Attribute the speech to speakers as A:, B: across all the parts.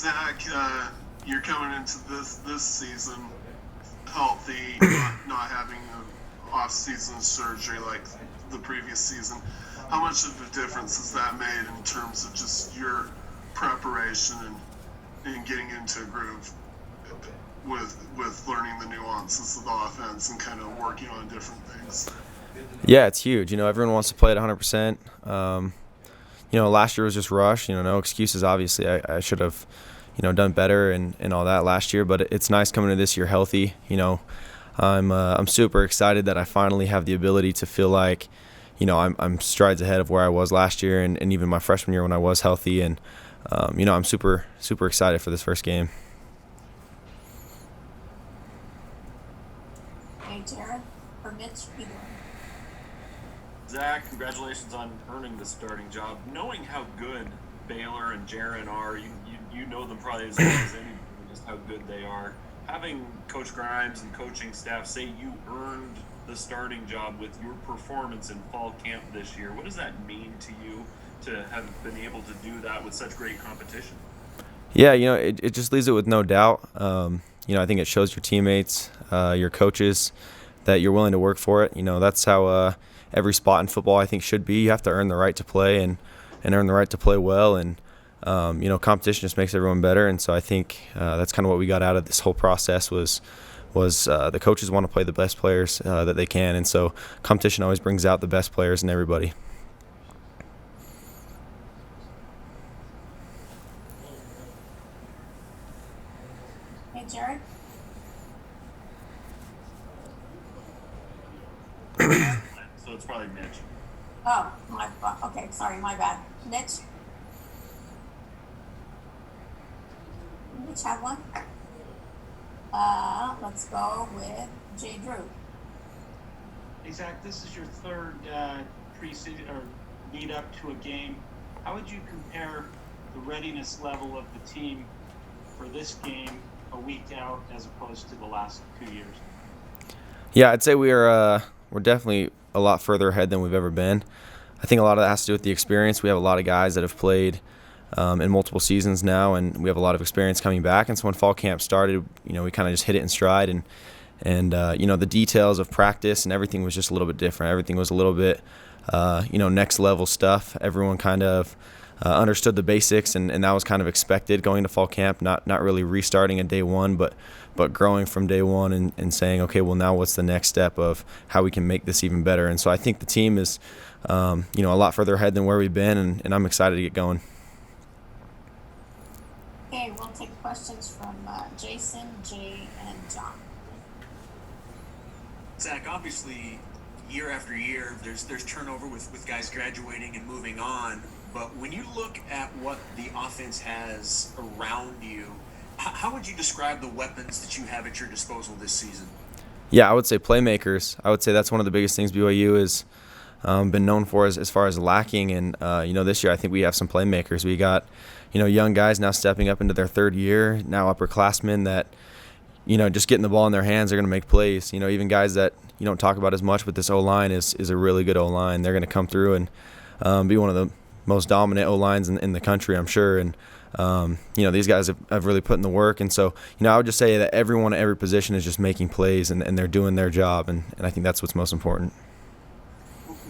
A: Zach, you're coming into this season healthy, not having an off-season surgery like the previous season. How much of a difference has that made in terms of just your preparation and getting into a groove with learning the nuances of the offense and kind of working on different things?
B: Yeah, it's huge. Everyone wants to play at 100%. Last year was just rushed. No excuses, obviously. I should have, done better and all that last year. But it's nice coming to this year healthy. I'm super excited that I finally have the ability to feel like, I'm strides ahead of where I was last year and even my freshman year when I was healthy. And, I'm super, super excited for this first game.
C: Hey, Jared or Mitch, either.
D: Zach, congratulations on earning the starting job. Knowing how good Baylor and Jaron are, you know them probably as well as anybody, just how good they are. Having Coach Grimes and coaching staff say you earned the starting job with your performance in fall camp this year, what does that mean to you to have been able to do that with such great competition?
B: Yeah, it just leaves it with no doubt. I think it shows your teammates, your coaches, that you're willing to work for it. That's how every spot in football I think should be. You have to earn the right to play and earn the right to play well. And, competition just makes everyone better. And so I think that's kind of what we got out of this whole process was the coaches want to play the best players that they can. And so competition always brings out the best players in everybody.
C: Hey, Jared.
D: So it's probably Mitch.
C: Oh, okay, sorry, my bad. Mitch? Mitch have one? Let's go with Jay Drew.
E: Hey, Zach, this is your third preseason or lead up to a game. How would you compare the readiness level of the team for this game a week out as opposed to the last 2 years?
B: Yeah, I'd say we're definitely a lot further ahead than we've ever been. I think a lot of that has to do with the experience. We have a lot of guys that have played in multiple seasons now, and we have a lot of experience coming back. And so when fall camp started, we kind of just hit it in stride, and the details of practice and everything was just a little bit different. Everything was a little bit, next level stuff. Everyone kind of understood the basics, and that was kind of expected going to fall camp. Not really restarting at day one, but growing from day one and saying, okay, well now what's the next step of how we can make this even better. And so I think the team is, a lot further ahead than where we've been, and I'm excited to get going.
C: Okay, we'll take questions from Jason, Jay, and John.
F: Zach, obviously, year after year, there's turnover with guys graduating and moving on. But when you look at what the offense has around you, how would you describe the weapons that you have at your disposal this season?
B: Yeah, I would say playmakers. I would say that's one of the biggest things BYU has been known for as far as lacking. And, this year I think we have some playmakers. We got, young guys now stepping up into their third year, now upperclassmen that, just getting the ball in their hands, they're going to make plays. Even guys that you don't talk about as much, but this O-line is a really good O-line. They're going to come through and be one of the most dominant O-lines in the country, I'm sure. And, these guys have really put in the work. And so, I would just say that everyone at every position is just making plays and they're doing their job. And I think that's what's most important.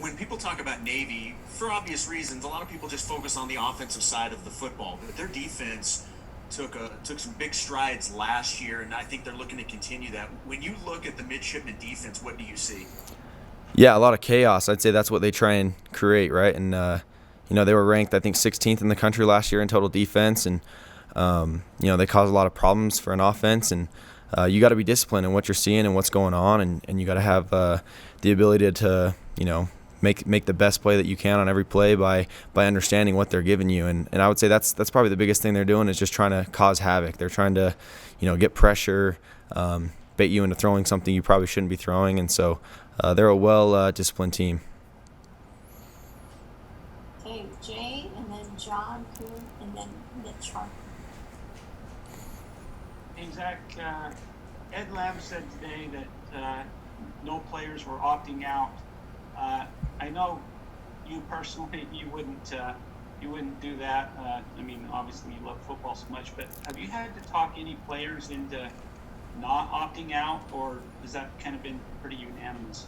F: When people talk about Navy, for obvious reasons, a lot of people just focus on the offensive side of the football. But their defense took some big strides last year, and I think they're looking to continue that. When you look at the midshipman defense, what do you see?
B: Yeah, a lot of chaos. I'd say that's what they try and create, right? And, they were ranked, I think, 16th in the country last year in total defense. And, they caused a lot of problems for an offense. And you got to be disciplined in what you're seeing and what's going on. And you got to have the ability to, make the best play that you can on every play by understanding what they're giving you. And I would say that's probably the biggest thing they're doing is just trying to cause havoc. They're trying to, get pressure, bait you into throwing something you probably shouldn't be throwing. And so they're a well-disciplined team.
C: Okay, Jay, and then John, Kuhn, and then Mitch Harper.
E: Hey, Zach, Ed Lamb said today that no players were opting out. I know you personally, you wouldn't you wouldn't do that. I mean, obviously you love football so much, but have you had to talk any players into not opting out, or has that kind of been pretty unanimous?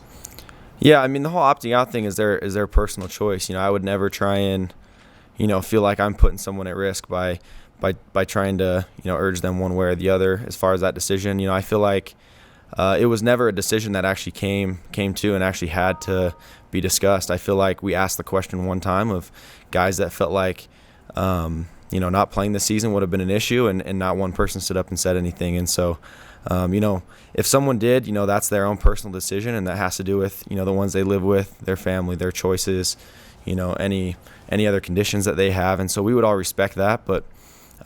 B: Yeah, I mean, the whole opting out thing is their personal choice. I would never try and, feel like I'm putting someone at risk by trying to, urge them one way or the other as far as that decision. I feel like it was never a decision that actually came to and actually had to be discussed. I feel like we asked the question one time of guys that felt like, not playing this season would have been an issue, and not one person stood up and said anything. And so, if someone did, that's their own personal decision, and that has to do with, the ones they live with, their family, their choices, any other conditions that they have. And so we would all respect that. But,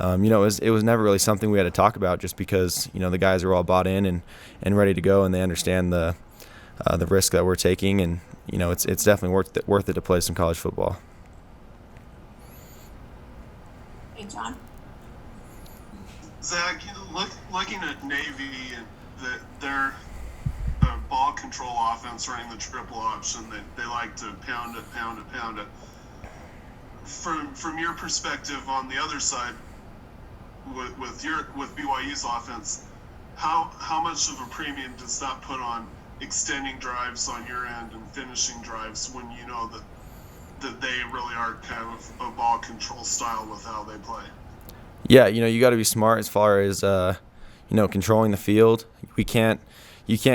B: it was never really something we had to talk about, just because, the guys are all bought in and ready to go, and they understand the risk that we're taking. And, it's definitely worth it to play some college football.
C: Hey, John.
A: Zach, looking at Navy and their ball control offense running the triple option, they like to pound it. From your perspective on the other side, with BYU's offense, how much of a premium does that put on extending drives on your end and finishing drives when you know that they really are kind of a ball control style with how they play?
B: Yeah, you got to be smart as far as controlling the field. You can't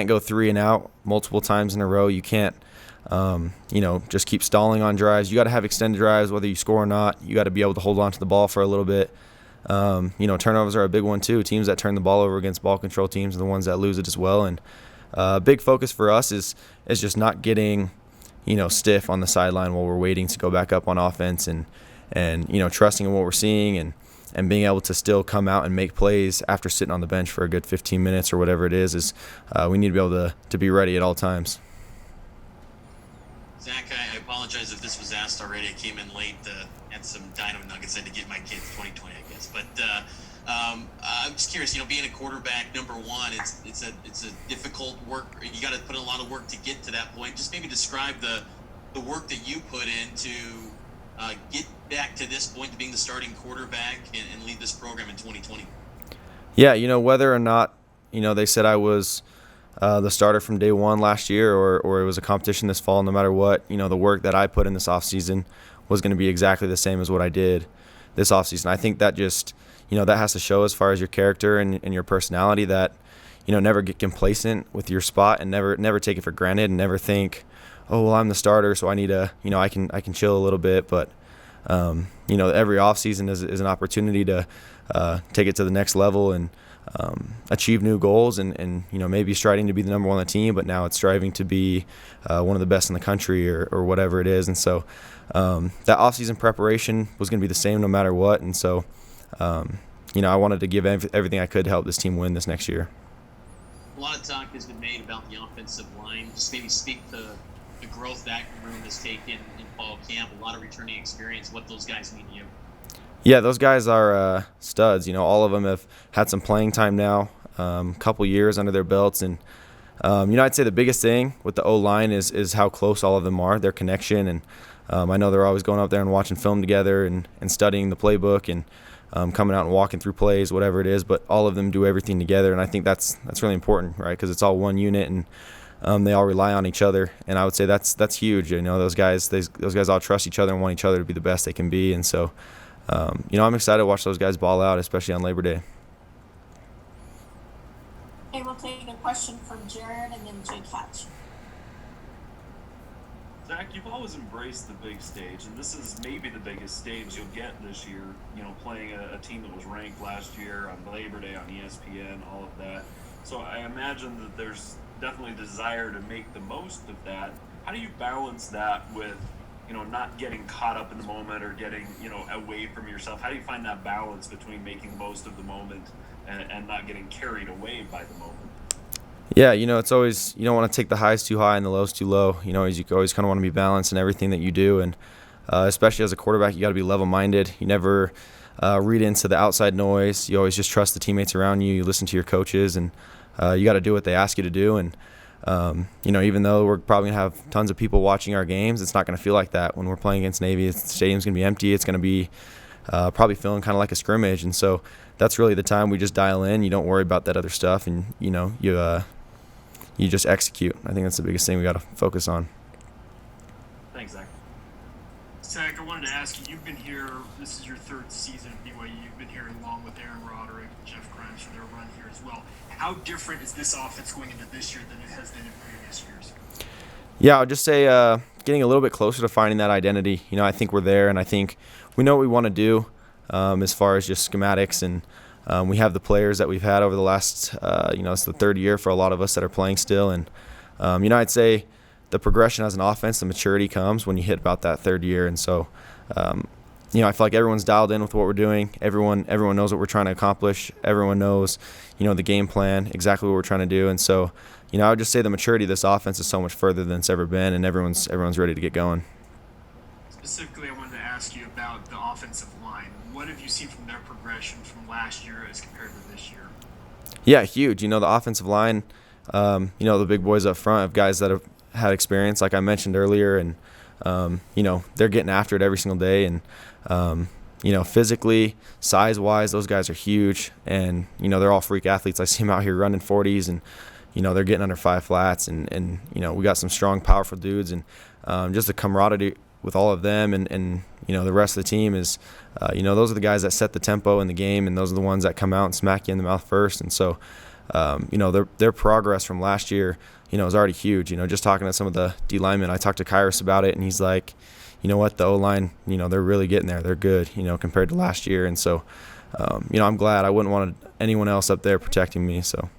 B: go 3 and out multiple times in a row. You can't just keep stalling on drives. You got to have extended drives whether you score or not. You got to be able to hold on to the ball for a little bit. Turnovers are a big one too. Teams that turn the ball over against ball control teams are the ones that lose it as well. And a big focus for us is just not getting stiff on the sideline while we're waiting to go back up on offense, and trusting in what we're seeing, and being able to still come out and make plays after sitting on the bench for a good 15 minutes or whatever it is we need to be able to be ready at all times.
F: Zach, I apologize if this was asked already. I came in late, had some dino nuggets I had to get my kids 2020, I guess. But I'm just curious, being a quarterback, number one, it's a difficult work. You got to put in a lot of work to get to that point. Just maybe describe the work that you put in to get back to this point, to being the starting quarterback and lead this program in 2020.
B: Yeah, whether or not, they said I was the starter from day one last year, or it was a competition this fall, no matter what, the work that I put in this offseason was going to be exactly the same as what I did this offseason. I think that just, that has to show as far as your character and your personality, that, never get complacent with your spot, and never take it for granted, and never think, oh, well, I'm the starter, so I need to, I can chill a little bit. But, every offseason is an opportunity to take it to the next level and achieve new goals, and maybe striving to be the number one on the team, but now it's striving to be one of the best in the country, or whatever it is. And so that offseason preparation was going to be the same no matter what. And so, I wanted to give everything I could to help this team win this next year.
F: A lot of talk has been made about the offensive line. Just maybe speak to the growth that room has taken in fall camp, a lot of returning experience, what those guys mean to you.
B: Yeah, those guys are studs. All of them have had some playing time now, couple years under their belts. And, I'd say the biggest thing with the O-line is how close all of them are, their connection. And I know they're always going up there and watching film together and studying the playbook and coming out and walking through plays, whatever it is. But all of them do everything together, and I think that's really important, right? Because it's all one unit, and they all rely on each other. And I would say that's huge. Those guys all trust each other and want each other to be the best they can be. And so, I'm excited to watch those guys ball out, especially on Labor Day.
C: Okay, we'll take a question from Jared and then Jake Hatch.
D: Zach, you've always embraced the big stage, and this is maybe the biggest stage you'll get this year, playing a team that was ranked last year on Labor Day, on ESPN, all of that. So I imagine that there's definitely a desire to make the most of that. How do you balance that with, not getting caught up in the moment or getting, away from yourself? How do you find that balance between making the most of the moment and not getting carried away by the moment?
B: Yeah, it's always, you don't want to take the highs too high and the lows too low. You always kind of want to be balanced in everything that you do. And especially as a quarterback, you got to be level-minded. You never read into the outside noise. You always just trust the teammates around you. You listen to your coaches, and you got to do what they ask you to do. And, Even though we're probably going to have tons of people watching our games, it's not going to feel like that when we're playing against Navy. The stadium's going to be empty. It's going to be probably feeling kind of like a scrimmage. And so that's really the time we just dial in. You don't worry about that other stuff, and, you just execute. I think that's the biggest thing we got to focus on.
D: Thanks, Zach.
G: Zach, I wanted to ask you, you've been here, this is your third season at BYU, you've been here along with Aaron Roderick and Jeff Grimes for their run here as well. How different is this offense going into this year than it has been in previous years?
B: Yeah, I'll just say getting a little bit closer to finding that identity. I think we're there, and I think we know what we want to do as far as just schematics, and we have the players that we've had over the last, it's the third year for a lot of us that are playing still. And, I'd say the progression as an offense, the maturity comes when you hit about that third year. And so, I feel like everyone's dialed in with what we're doing. Everyone knows what we're trying to accomplish. Everyone knows, the game plan, exactly what we're trying to do. And so, I would just say the maturity of this offense is so much further than it's ever been, and everyone's ready to get going.
G: Specifically, I wanted to ask you about the offensive line. What have you seen from their progression from last year as compared to this year?
B: Yeah, huge. The offensive line, the big boys up front have guys that have had experience, like I mentioned earlier, and, they're getting after it every single day. And, physically, size-wise, those guys are huge. And, they're all freak athletes. I see them out here running 40s, and, they're getting under 5 flats. And we got some strong, powerful dudes. And just the camaraderie with all of them and the rest of the team is, those are the guys that set the tempo in the game, and those are the ones that come out and smack you in the mouth first. And so, their progress from last year, is already huge. Just talking to some of the D linemen, I talked to Kairos about it, and he's like, you know what, the O-line, they're really getting there. They're good, compared to last year. And so, I'm glad. I wouldn't want anyone else up there protecting me, so.